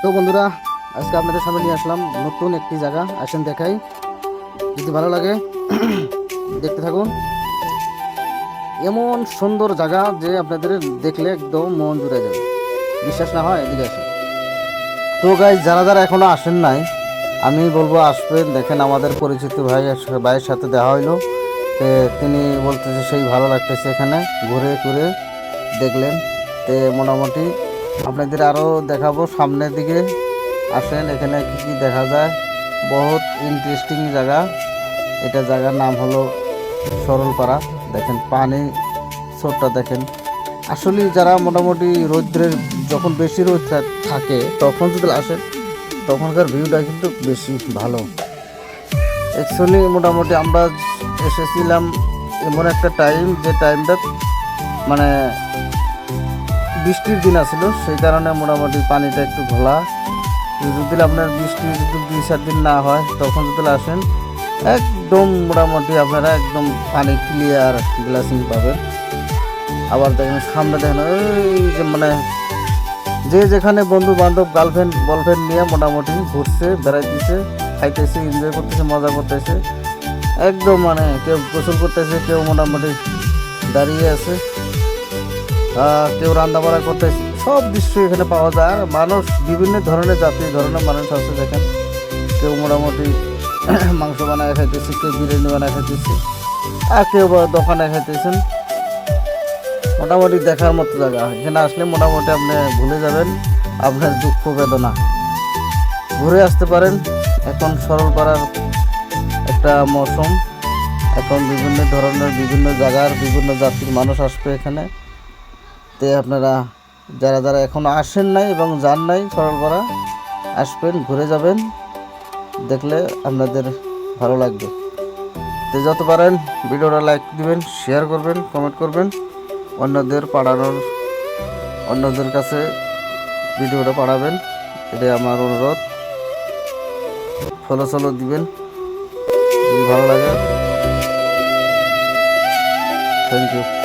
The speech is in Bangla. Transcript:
তো বন্ধুরা, আজকে আপনাদের সামনে নিয়ে আসলাম নতুন একটি জায়গা। আসেন দেখাই, যদি ভালো লাগে দেখতে থাকুন। এমন সুন্দর জায়গা যে আপনাদের দেখলে একদম মন জুড়ে যাবে। বিশ্বাস না হয় এদিকে আসেন। তো গাইজ, যারা যারা এখনো আসেন নাই, আমি বলবো আসবেন। দেখেন, আমাদের পরিচিত ভাইয়ের সাথে দেখা হইলো। তিনি বলতেছে সেই ভালো লাগতেছে এখানে ঘুরে ঘুরে দেখলেন। মোটামুটি আপনাদের আরও দেখাবো সামনের দিকে। আসেন, এখানে কি কি দেখা যায়। বহুত ইন্টারেস্টিং জায়গা। এটা জায়গার নাম হলো সরলপাড়া। দেখেন পানি স্রোতটা দেখেন। আসলে যারা মোটামুটি রৌদ্রের, যখন বেশি রোদ থাকে তখন যদি আসেন, তখনকার ভিউটা কিন্তু বেশি ভালো। অ্যাকচুয়ালি মোটামুটি আমরা এসেছিলাম এমন একটা টাইম, যে টাইমটা মানে বৃষ্টির দিন আসলো, সেই কারণে মোটামুটি পানিটা একটু ঘোলা। যদি আপনার বৃষ্টি যদি 2-4 দিন না হয়, তখন যদি আসেন একদম মোটামুটি আপনারা একদম পানি ক্লিয়ার গ্লাসিং পাবেন। আবার দেখেন সামনে, দেখেন এই যে যে যেখানে বন্ধু বান্ধব গার্লফ্রেন্ড বয়ফ্রেন্ড নিয়ে মোটামুটি ঘুরছে, বেড়াইতেছে, খাইতেছে, এনজয় করতেছে, মজা করতেছে। একদম কেউ গোসল করতেছে, কেউ মোটামুটি দাঁড়িয়ে আছে, কেউ রান্না বাড়া করতেছে। সব দৃশ্য এখানে পাওয়া যায়। আর মানুষ বিভিন্ন ধরনের ধরনের মানুষ আছে। দেখেন, কেউ মোটামুটি মাংস বানায় খাইতেছে, কেউ বিরিয়ানি বানায় খাইতেছে, আর কেউ বা দোকানে খাইতেছেন। মোটামুটি দেখার মতো জায়গা। এখানে আসলে মোটামুটি আপনি ভুলে যাবেন আপনার দুঃখ বেদনা। ঘুরে আসতে পারেন। এখন সরলপাড়ার একটা মৌসুম। এখন বিভিন্ন ধরনের, বিভিন্ন জায়গার, বিভিন্ন জাতির মানুষ আসবে এখানে। আপনারা যারা যারা এখনো আসেন নাই এবং যান নাই সরলপাড়া, আসবেন, ঘুরে যাবেন, দেখলে আপনাদের ভালো লাগবে। যত পারেন ভিডিওটা লাইক দিবেন, শেয়ার করবেন, কমেন্ট করবেন, অন্যদের কাছে ভিডিওটা পাঠাবেন। এটাই আমার অনুরোধ। ফলো দিবেন যদি ভালো লাগে। Thank you.